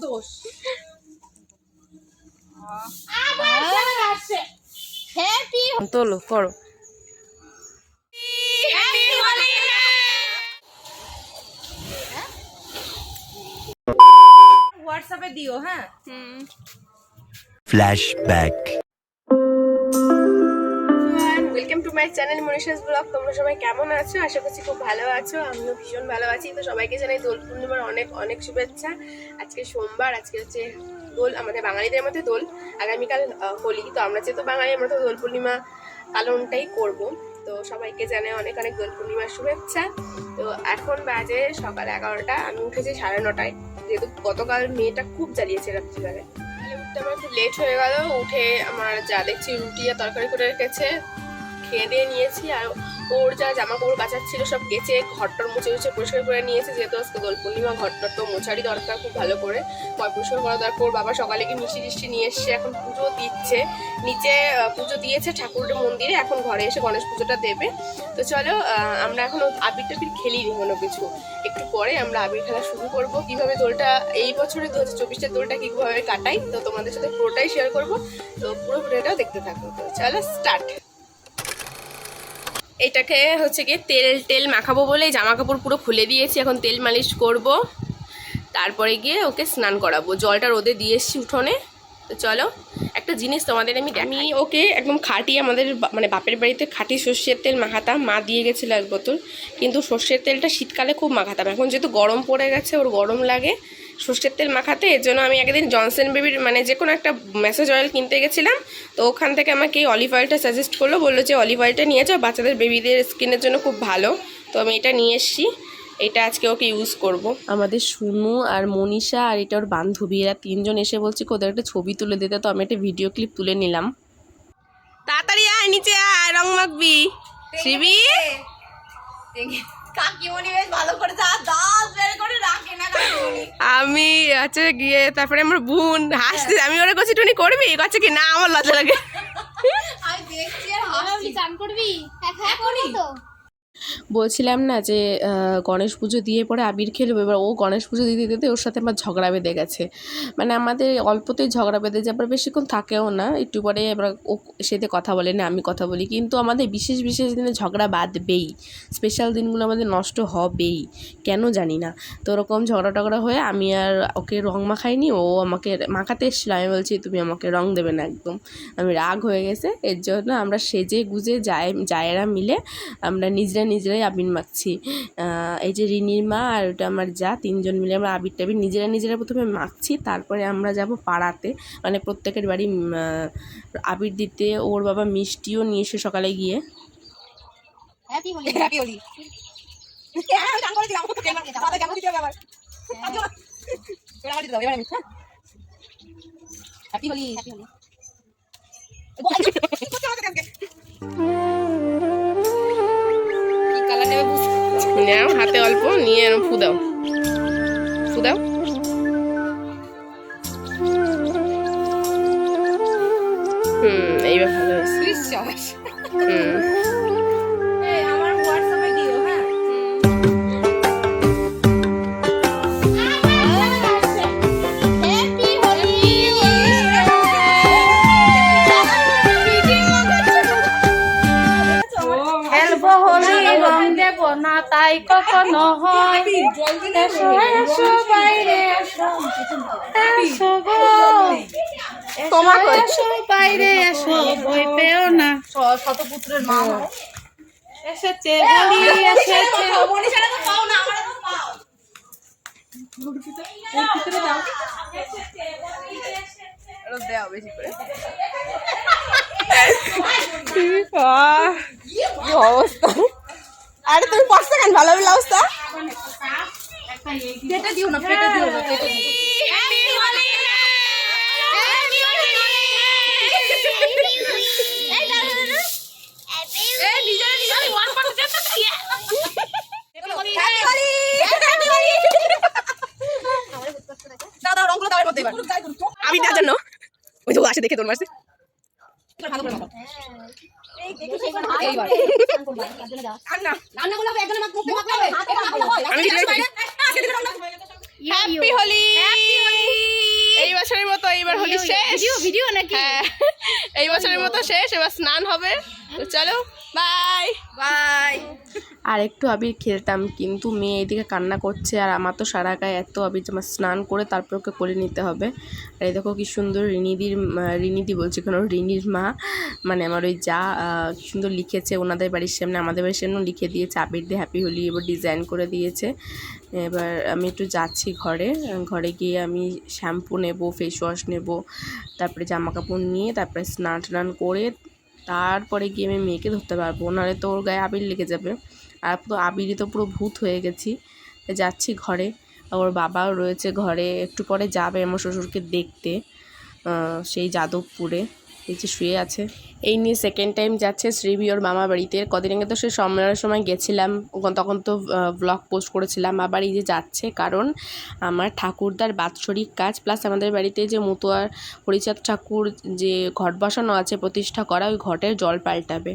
দোষ। তোলো করো। হোয়াটসঅ্যাপে দিও। হ্যাঁ, flashback. Welcome to my channel Manisha's blog. তোমরা সবাই কেমন আছো? আশা করছি খুব ভালো আছো। আমিও ভীষণ ভালো আছি। তো সবাইকে জানাই দোল পূর্ণিমার অনেক অনেক শুভেচ্ছা। আজকে সোমবার, আজকে হচ্ছে দোল, আমাদের বাঙালিদের মধ্যে দোল। আগামীকাল হোলি। তো আমরা যেহেতু বাঙালি, আমরা তো দোল পূর্ণিমা পালনটাই করব। তো সবাইকে জানাই অনেক অনেক দোল পূর্ণিমার শুভেচ্ছা। তো এখন বাজে সকাল 11টা। আমি উঠেছি 9:30, যেহেতু গতকাল মেয়েটা খুব জ্বালিয়েছে রাত্রিবেলায়। উঠতে আমার খুব লেট হয়ে গেল। উঠে আমার যা দেখছি রুটি আর তরকারি করে রেখেছে, খেয়ে দিয়ে নিয়েছি। আর ওর যা জামা কাপড় কাচার ছিল সব কেচে ঘরটার মুছে পরিষ্কার করে নিয়েছে। যেহেতু আজকে দোল পূর্ণিমা, ঘরটার তো মোছারই দরকার খুব ভালো করে, পরিষ্কার করা দরকার। ওর বাবা সকালে গিয়ে মিষ্টি টিষ্টি নিয়ে এসছে, এখন পুজো দিচ্ছে। নিচে পুজো দিয়েছে ঠাকুরের মন্দিরে, এখন ঘরে এসে গণেশ পুজোটা দেবে। তো চলো, আমরা এখন আবির টাবির খেলিনি কোনো কিছু। একটু পরে আমরা আবির খেলা শুরু করবো। কিভাবে দোলটা এই বছরে 2024-এর দোলটা কিভাবে কাটাই, তো তোমাদের সাথে পুরোটাই শেয়ার করবো। তো পুরো ভিডিওটাও দেখতে থাকো। তো চলো স্টার্ট। এটাকে হচ্ছে গিয়ে তেল মাখাবো বলে জামা কাপড় পুরো খুলে দিয়েছি। এখন তেল মালিশ করব, তারপরে গিয়ে ওকে স্নান করাবো। জলটা রোদে দিয়ে এসছি উঠোনে। তো চলো, একটা জিনিস তোমাদের আমি ওকে একদম খাঁটি, আমাদের মানে বাপের বাড়িতে খাঁটি সর্ষের তেল মাখাতাম। মা দিয়ে গেছিলো 1 বোতল, কিন্তু সর্ষের তেলটা শীতকালে খুব মাখাতাম। এখন যেহেতু গরম পড়ে গেছে, ওর গরম লাগে সর্ষের তেল মাখাতে। এর জন্য আমি একদিন জনসন বেবির মানে যে কোনো একটা ম্যাসেজ অয়েল কিনতে গেছিলাম। তো ওখান থেকে আমাকে এই অলিভ অয়েলটা সাজেস্ট করলো, বললো যে অলিভ অয়েলটা নিয়ে যাও, বাচ্চাদের বেবিদের স্কিনের জন্য খুব ভালো। তো আমি এটা নিয়ে এসেছি, এটা আজকে ওকে ইউজ করব। আমাদের সুনু আর মনীষা আর এটা ওর বান্ধবী, এরা 3জন এসে বলছি ওদের একটা ছবি তুলে দিতে। তো আমি একটা ভিডিও ক্লিপ তুলে নিলাম। তাড়াতাড়ি আয়, নিচে আয়, রং মাখবি। শিবি কাকিমণি বেশ ভালো করে দাঁত বের করে রাখে না কাকিমণি। আমি আছে গিয়ে, তারপরে আমার বোন হাসতে, আমি ওরা করছি টুনি করবি, করছে কি না আমার লজ্জা লাগে। আমি দেখছি আর হাসছি। চান করবি এখনই তো? বলছিলাম না যে গণেশ পুজো দিয়ে পরে আবির খেলবো। এবার ও গণেশ পুজো দিতে দিতে ওর সাথে আমার ঝগড়া বেঁধে গেছে। মানে আমাদের অল্পতেই ঝগড়া বেঁধে যায়, আবার বেশিক্ষণ থাকেও না। একটু পরে এবার ও সাথে কথা বলে না, আমি কথা বলি। কিন্তু আমাদের বিশেষ বিশেষ দিনে ঝগড়া বাঁধবেই, স্পেশাল দিনগুলো আমাদের নষ্ট হবেই, কেন জানি না। তো ওরকম ঝগড়া টগড়া হয়ে আমি আর ওকে রং মাখাইনি, ও আমাকে মাখাতে এসেছিল। আমি বলছি তুমি আমাকে রং দেবে না একদম। আমি রাগ হয়ে গেছে। এর জন্য আমরা সেজে গুজে জায়েরা মিলে আমরা নিজেরাই আবির মাখছি। এই যে রিনির মা আর ওটা আমার যা, 3জন মিলে আমরা আবির টাবির নিজেরা প্রথমে মাখছি। তারপরে আমরা যাব পাড়াতে, মানে প্রত্যেকের বাড়ি আবির দিতে। ওর বাবা মিষ্টিও নিয়ে এসে সকালে গিয়ে। Happy Holi, happy Holi. আমি চান করে দিলাম, মাথা কেমন দিতে হবে আবার। এবার দিতে হবে, এবার আমি হ্যাপি হোলি, হ্যাপি হোলি। নাও হাতে অল্প নিয়ে ফু দাও, ফু দাও। এইবার ভালো হয়েছে। আমার হোয়াটসঅ্যাপে দিও। হ্যাঁ, হ্যাপি হোলি। খেলবো হোলি, রং দেব না তাই কখনো হয়। এসো এসো বাইরে এসো, এসো গো, এসো বাইরে এসো, ভয় পেও না। শতপুত্রের মা এসেছে হোলি, এসেছে। মনীষারা তো পাও না, আমরা তো পাও। দেওয়া বেশি করে অবস্থা। আরে তুমি পড়ছো কেন? ভালো অবস্থা। পেটে দিও না, পেটে দিও না, পেটে দিও। আমি তার জন্য ওই যে আসে দেখে তোর মারছে। হ্যাপি হোলি। হোলি শেষ। ভিডিও নাকি? হ্যাঁ, এই বছরের মতো শেষ, এবার স্নান হবে। তো চলো বাই বাই। আর একটু আবির খেলতাম, কিন্তু মেয়ে এইদিকে কান্না করছে আর আমার তো সারা গায়ে এত আবির যে আমার স্নান করে তারপর ওকে কোলে নিতে হবে। আর এই দেখো কি সুন্দর রিনিদি বলছে কেন, রিনির মা মানে আমার ওই যা কি সুন্দর লিখেছে ওনাদের বাড়ির সামনে, আমাদের বাড়ির সামনেও লিখে দিয়েছে আবির দিয়ে হ্যাপি হোলি, এবার ডিজাইন করে দিয়েছে। এবার আমি একটু যাচ্ছি ঘরে গিয়ে আমি শ্যাম্পু নেব, ফেস ওয়াশ নেব, তারপরে জামা কাপড় নিয়ে তারপরে স্নান টান করে তারপরে গিয়ে আমি মেয়েকে ধরতে পারবো, নাহলে তো ওর গায়ে আবির লেগে যাবে। আর তো আবিরই তো পুরো ভূত হয়ে গেছি। যাচ্ছি ঘরে, ওর বাবাও রয়েছে ঘরে, একটু পরে যাবে আমার শ্বশুরকে দেখতে সেই যাদবপুরে, এই যে শুয়ে আছে। এই নিয়ে সেকেন্ড টাইম যাচ্ছে শ্রীবি ওর মামা বাড়িতে। কদিন আগে তো সে সম্মেলনের সময় গেছিলাম, তখন তো ব্লগ পোস্ট করেছিলাম। আবার এই যে যাচ্ছে কারণ আমার ঠাকুরদার বাৎসরিক কাজ, প্লাস আমাদের বাড়িতে যে মতুয়ার হরিচাঁদ ঠাকুর যে ঘট বসানো আছে প্রতিষ্ঠা করা, ওই ঘটের জল পাল্টাবে,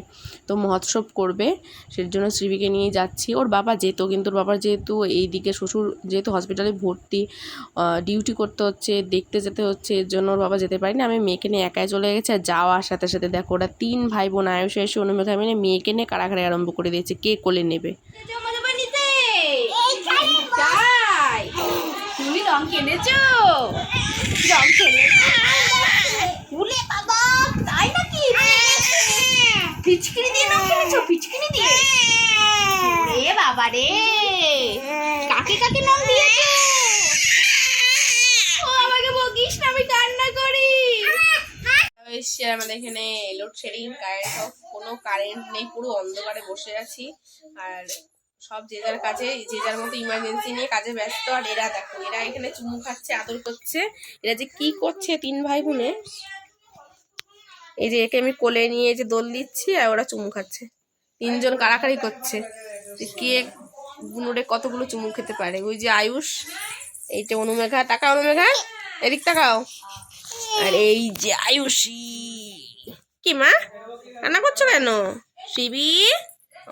তো মহোৎসব করবে, সেই জন্য শ্রীবিকে নিয়ে যাচ্ছি। ওর বাবা যেত, কিন্তু ওর বাবার যেহেতু এইদিকে শ্বশুর যেহেতু হসপিটালে ভর্তি, ডিউটি করতে হচ্ছে, দেখতে যেতে হচ্ছে, এর জন্য ওর বাবা যেতে পারেনি। আমি মেয়েকে নিয়ে একাই চলে গেছি। আর যাওয়ার সাথে সাথে দেখো ওরা 3 ভাই বোন আয়ুষ এসে অনুমেঘা মিলে মেয়েকে নিয়ে কাড়াকাড়ি আরম্ভ করে দিয়েছে কে কোলে নেবে। তুমি রং কিনেছো? রং তাই নাকি? পিচকিরি দিয়ে রং কিনেছো? পিচকিরি দিয়ে? ওরে বাবা রে, কাকে কাকে রং দিয়েছো? ও আমাকে বকিস না, আমি কান্না করি। এসে আমাদের এখানে লোডশেডিং, কারেন্ট অফ, কোনো কারেন্ট নেই, পুরো অন্ধকারে বসে আছি। আর সব যে যার কাজে যে যার মতো ইমার্জেন্সি নিয়ে কাজে ব্যস্ত। আর এরা দেখো, এরা এখানে চুমু খাচ্ছে, আদর করছে। এরা যে কি করছে 3 ভাই বোনে, এই যে একে আমি কোলে নিয়ে যে দোল দিচ্ছি আর ওরা চুমু খাচ্ছে, 3 জন কাড়াকাড়ি করছে কে গুনুরে কতগুলো চুমু খেতে পারে। ওই যে আয়ুষ, এইটা অনুমেঘা, তাকাও অনুমেঘা, এদিক তাকাও। আর এই যে আয়ুষী, কি মা কান্না করছো কেন? শিবি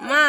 মা